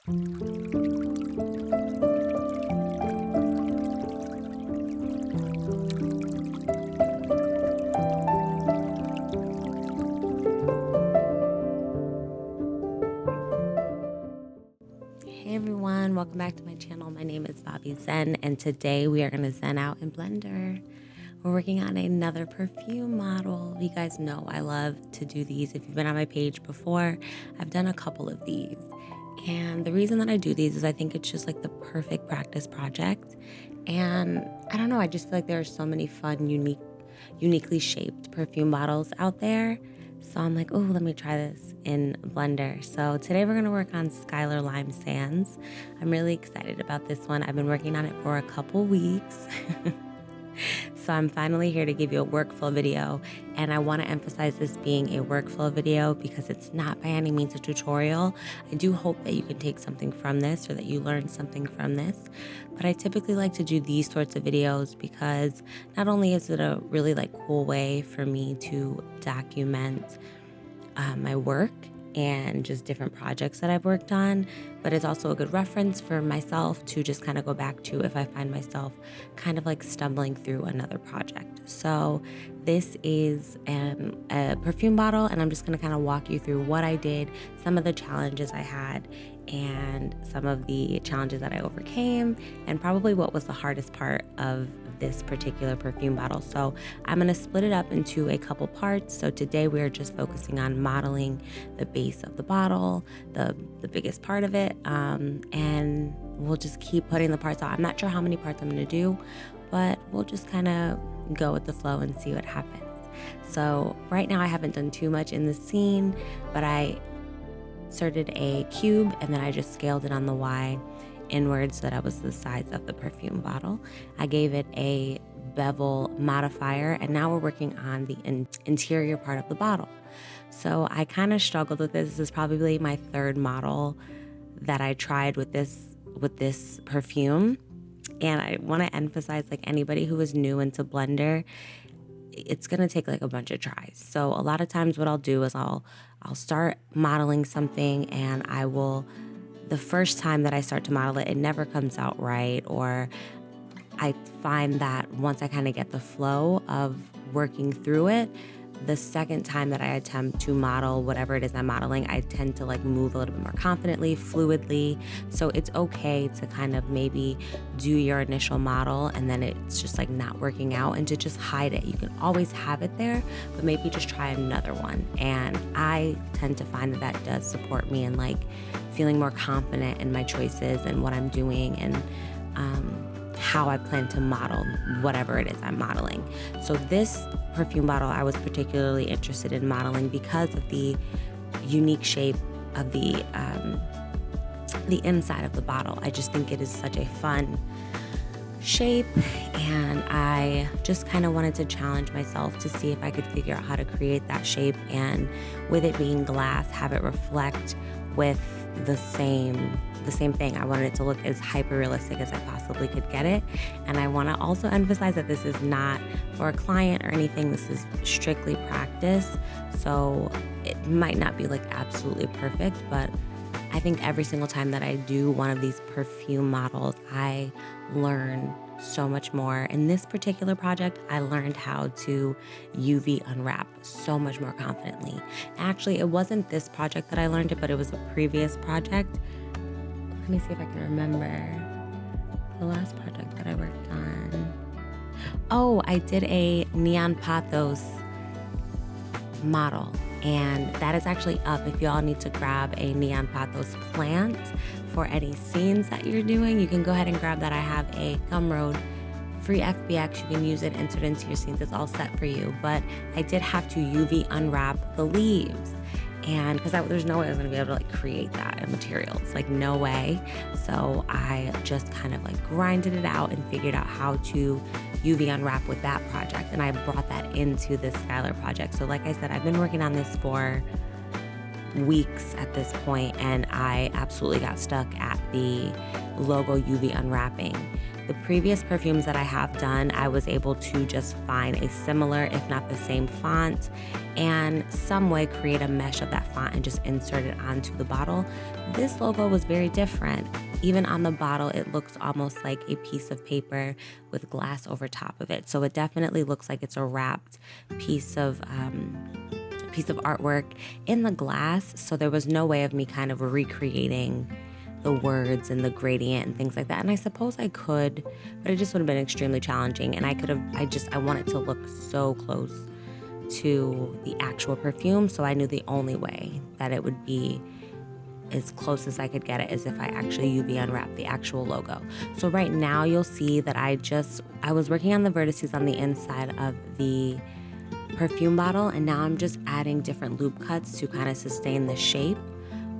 Hey everyone, welcome back to my channel. My name is Bobby Zen, and today we are going to zen out in Blender. We're working on another perfume model. You guys know I love to do these. If you've been on my page before, I've done a couple of these. And the reason that I do these is I think it's just like the perfect practice project. And I don't know, I just feel like there are so many fun, uniquely shaped perfume bottles out there. So I'm like, oh, let me try this in Blender. So today we're going to work on Skylar Lime Sands. I'm really excited about this one. I've been working on it for a couple weeks. So I'm finally here to give you a workflow video. And I want to emphasize this being a workflow video because it's not by any means a tutorial. I do hope that you can take something from this or that you learn something from this. But I typically like to do these sorts of videos because not only is it a really cool way for me to document my work and just different projects that I've worked on, but it's also a good reference for myself to just kind of go back to if I find myself kind of stumbling through another project. So this is a perfume bottle, and I'm just going to kind of walk you through what I did, some of the challenges I had, and some of the challenges that I overcame, and probably what was the hardest part of this particular perfume bottle. So I'm going to split it up into a couple parts. So today we're just focusing on modeling the base of the bottle, the biggest part of it, and we'll just keep putting the parts out. I'm not sure how many parts I'm going to do, but we'll just kind of go with the flow and see what happens. So right now I haven't done too much in the scene, but I inserted a cube and then I just scaled it on the Y inwards so that it was the size of the perfume bottle. I gave it a bevel modifier, and now we're working on the interior part of the bottle. So I kind of struggled with this. This is probably my third model that I tried with this perfume. And I want to emphasize, anybody who is new into Blender, it's going to take a bunch of tries. So a lot of times what I'll do is I'll start modeling something, and the first time that I start to model it, it never comes out right, or I find that once I kind of get the flow of working through it, the second time that I attempt to model whatever it is I'm modeling, I tend to move a little bit more confidently, fluidly. So it's okay to kind of maybe do your initial model and then it's just not working out, and to just hide it. You can always have it there, but maybe just try another one. And I tend to find that does support me in feeling more confident in my choices and what I'm doing, and how I plan to model whatever it is I'm modeling. So this perfume bottle I was particularly interested in modeling because of the unique shape of the inside of the bottle. I just think it is such a fun shape, and I just kind of wanted to challenge myself to see if I could figure out how to create that shape, and with it being glass, have it reflect with the same thing. I wanted it to look as hyper realistic as I possibly could get it. And I want to also emphasize that this is not for a client or anything. This is strictly practice. So it might not be absolutely perfect, but I think every single time that I do one of these perfume models, I learn so much more. In this particular project, I learned how to UV unwrap so much more confidently. Actually, it wasn't this project that I learned it, but it was a previous project. Let me see if I can remember the last project that I worked on. Oh, I did a neon pothos model, and that is actually up. If y'all need to grab a neon pothos plant for any scenes that you're doing, you can go ahead and grab that. I have a Gumroad free FBX. You can use it, enter it into your scenes. It's all set for you. But I did have to UV unwrap the leaves, and because there's no way I was going to be able to create that in materials, no way. So I just kind of grinded it out and figured out how to UV unwrap with that project, and I brought that into this Skylar project. So like I said, I've been working on this for weeks at this point, and I absolutely got stuck at the logo UV unwrapping. The previous perfumes that I have done, I was able to just find a similar, if not the same font, and some way create a mesh of that font and just insert it onto the bottle. This logo was very different. Even on the bottle, it looks almost like a piece of paper with glass over top of it. So it definitely looks like it's a wrapped piece of artwork in the glass. So there was no way of me kind of recreating the words and the gradient and things like that. And I suppose I could, but it just would have been extremely challenging. And I want it to look so close to the actual perfume. So I knew the only way that it would be as close as I could get it is if I actually UV unwrap the actual logo. So right now you'll see that I was working on the vertices on the inside of the perfume bottle, and now I'm just adding different loop cuts to kind of sustain the shape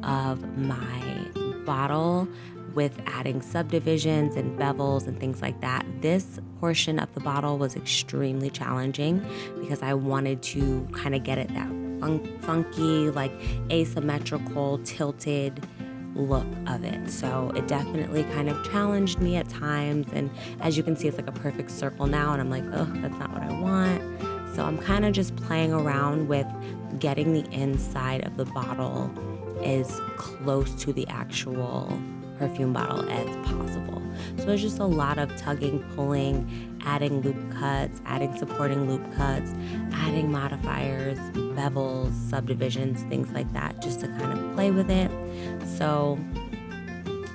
of my bottle with adding subdivisions and bevels and things like that. This portion of the bottle was extremely challenging because I wanted to kind of get it that funky, like asymmetrical, tilted look of it. So it definitely kind of challenged me at times. And as you can see, it's like a perfect circle now. And I'm like, oh, that's not what I want. So I'm kind of just playing around with getting the inside of the bottle as close to the actual perfume bottle as possible. So there's just a lot of tugging, pulling, adding loop cuts, adding supporting loop cuts, adding modifiers, bevels, subdivisions, things like that, just to kind of play with it. So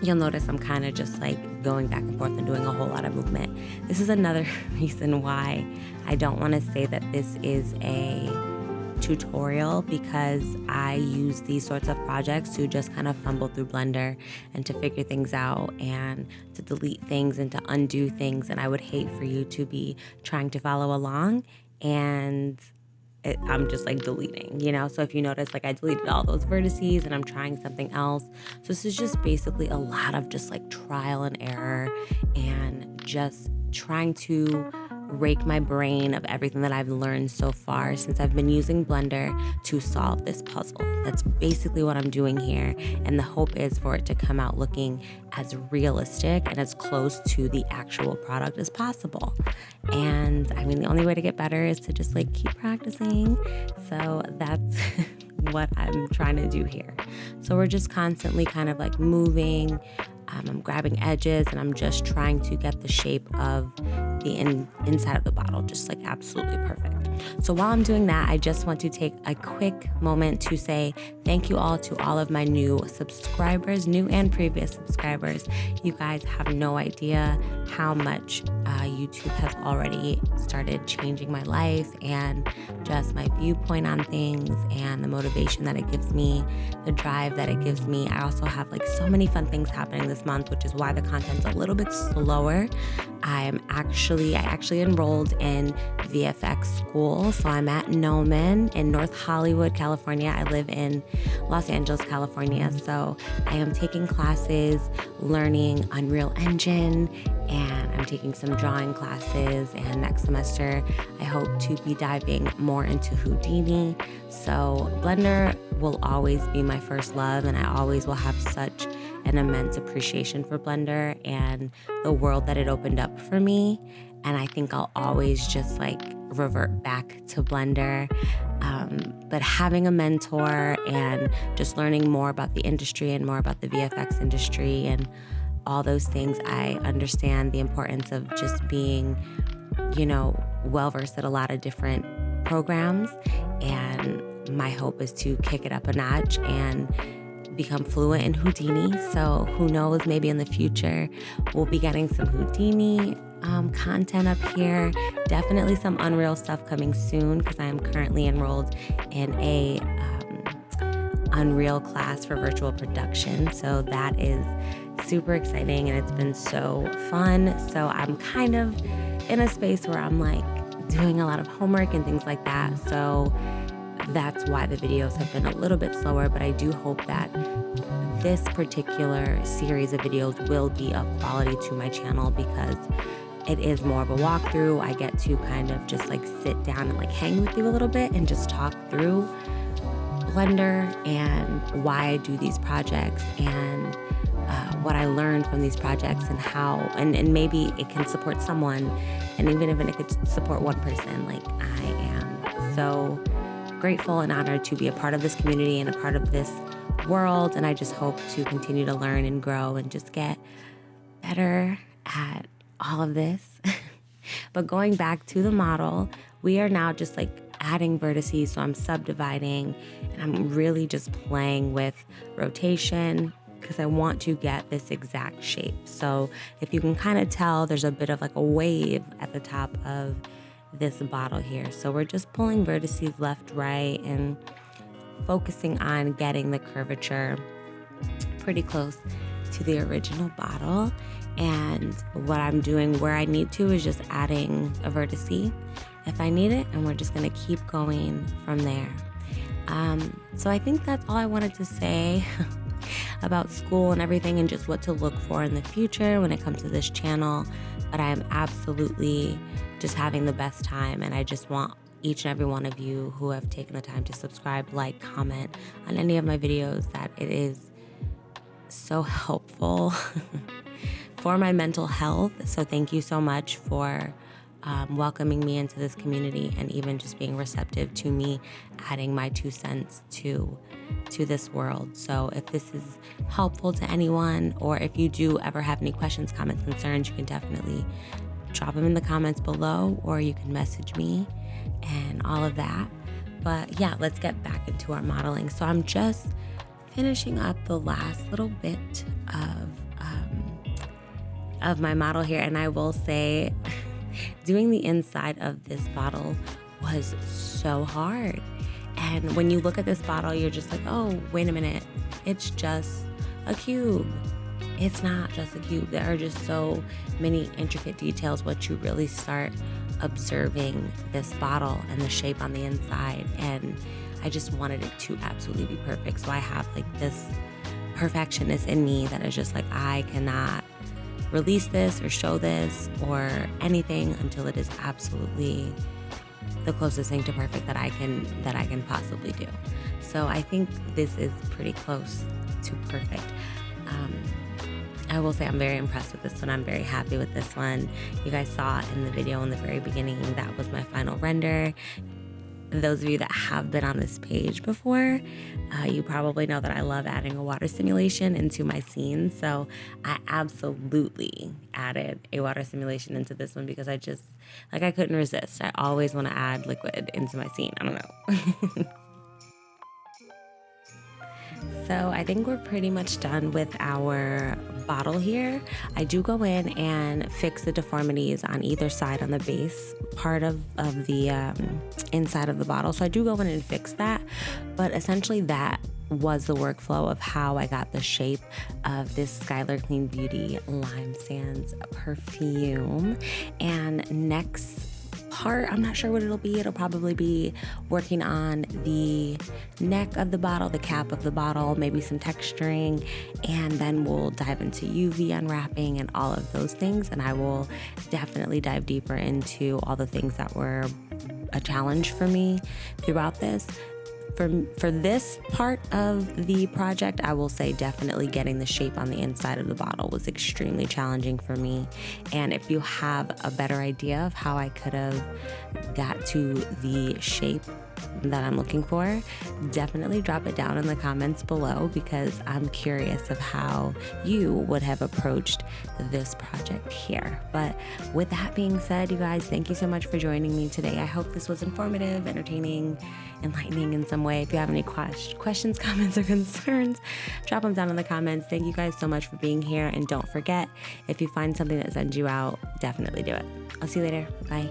you'll notice I'm kind of just like going back and forth and doing a whole lot of movement. This is another reason why I don't want to say that this is a tutorial, because I use these sorts of projects to just kind of fumble through Blender and to figure things out and to delete things and to undo things. And I would hate for you to be trying to follow along and I'm just like deleting, So if you notice, like I deleted all those vertices and I'm trying something else. So this is just basically a lot of just like trial and error and just trying to rake my brain of everything that I've learned so far since I've been using Blender to solve this puzzle. That's basically what I'm doing here. And the hope is for it to come out looking as realistic and as close to the actual product as possible. And I mean, the only way to get better is to just like keep practicing. So that's what I'm trying to do here. So we're just constantly kind of like moving. I'm grabbing edges and I'm just trying to get the shape of the inside of the bottle just like absolutely perfect. So while I'm doing that, I just want to take a quick moment to say thank you all to all of my new subscribers, new and previous subscribers. You guys have no idea how much YouTube has already started changing my life and just my viewpoint on things and the motivation that it gives me, the drive that it gives me. I also have like so many fun things happening this month, which is why the content's a little bit slower. I actually enrolled in VFX school. So I'm at Noman in North Hollywood, California. I live in Los Angeles, California. So I am taking classes, learning Unreal Engine, and I'm taking some drawing classes. And next semester, I hope to be diving more into Houdini. So Blender will always be my first love, and I always will have such an immense appreciation for Blender and the world that it opened up for me. And I think I'll always just like revert back to Blender. But having a mentor and just learning more about the industry and more about the VFX industry and all those things, I understand the importance of just being, well-versed at a lot of different programs. And my hope is to kick it up a notch and become fluent in Houdini. So who knows, maybe in the future we'll be getting some Houdini content up here. Definitely some Unreal stuff coming soon because I am currently enrolled in a Unreal class for virtual production. So that is super exciting and it's been so fun. So I'm kind of in a space where I'm like doing a lot of homework and things like that. So that's why the videos have been a little bit slower, but I do hope that this particular series of videos will be of quality to my channel because it is more of a walkthrough. I get to kind of just like sit down and like hang with you a little bit and just talk through blender and why I do these projects and what I learned from these projects and how, and maybe it can support someone. And even if it could support one person, like I am so grateful and honored to be a part of this community and a part of this world. And I just hope to continue to learn and grow and just get better at all of this. But going back to the model, we are now just like adding vertices. So I'm subdividing and I'm really just playing with rotation because I want to get this exact shape. So if you can kind of tell, there's a bit of like a wave at the top of this bottle here. So we're just pulling vertices left, right, and focusing on getting the curvature pretty close to the original bottle. And what I'm doing where I need to is just adding a vertice if I need it, and we're just gonna keep going from there. So I think that's all I wanted to say about school and everything and just what to look for in the future when it comes to this channel. But I am absolutely just having the best time, and I just want each and every one of you who have taken the time to subscribe, like, comment on any of my videos that it is so helpful for my mental health. So thank you so much for welcoming me into this community and even just being receptive to me adding my 2 cents to this world. So if this is helpful to anyone, or if you do ever have any questions, comments, concerns, you can definitely drop them in the comments below, or you can message me and all of that. But yeah, let's get back into our modeling. So I'm just finishing up the last little bit of my model here, and I will say doing the inside of this bottle was so hard. And when you look at this bottle, you're just like, oh, wait a minute, it's just a cube. It's not just a cube. There are just so many intricate details once you really start observing this bottle and the shape on the inside. And I just wanted it to absolutely be perfect. So I have like this perfectionist in me that is just like, I cannot release this or show this or anything until it is absolutely the closest thing to perfect that I can possibly do. So I think this is pretty close to perfect. I will say I'm very impressed with this one. I'm very happy with this one. You guys saw in the video in the very beginning, that was my final render. Those of you that have been on this page before, you probably know that I love adding a water simulation into my scenes. So I absolutely added a water simulation into this one because I just, like, I couldn't resist. I always want to add liquid into my scene. I don't know. So I think we're pretty much done with our bottle here. I do go in and fix the deformities on either side on the base part of the inside of the bottle. So I do go in and fix that, but essentially that was the workflow of how I got the shape of this Skylar Clean Beauty Lime Sands perfume. And next part, I'm not sure what it'll be. It'll probably be working on the neck of the bottle, the cap of the bottle, maybe some texturing, and then we'll dive into UV unwrapping and all of those things. And I will definitely dive deeper into all the things that were a challenge for me throughout this. For this part of the project, I will say definitely getting the shape on the inside of the bottle was extremely challenging for me. And if you have a better idea of how I could have got to the shape that I'm looking for, definitely drop it down in the comments below, because I'm curious of how you would have approached this project here. But with that being said, you guys, thank you so much for joining me today. I hope this was informative, entertaining, enlightening in some way. If you have any questions, comments, or concerns, drop them down in the comments. Thank you guys so much for being here. And don't forget, if you find something that sends you out, definitely do it. I'll see you later. Bye.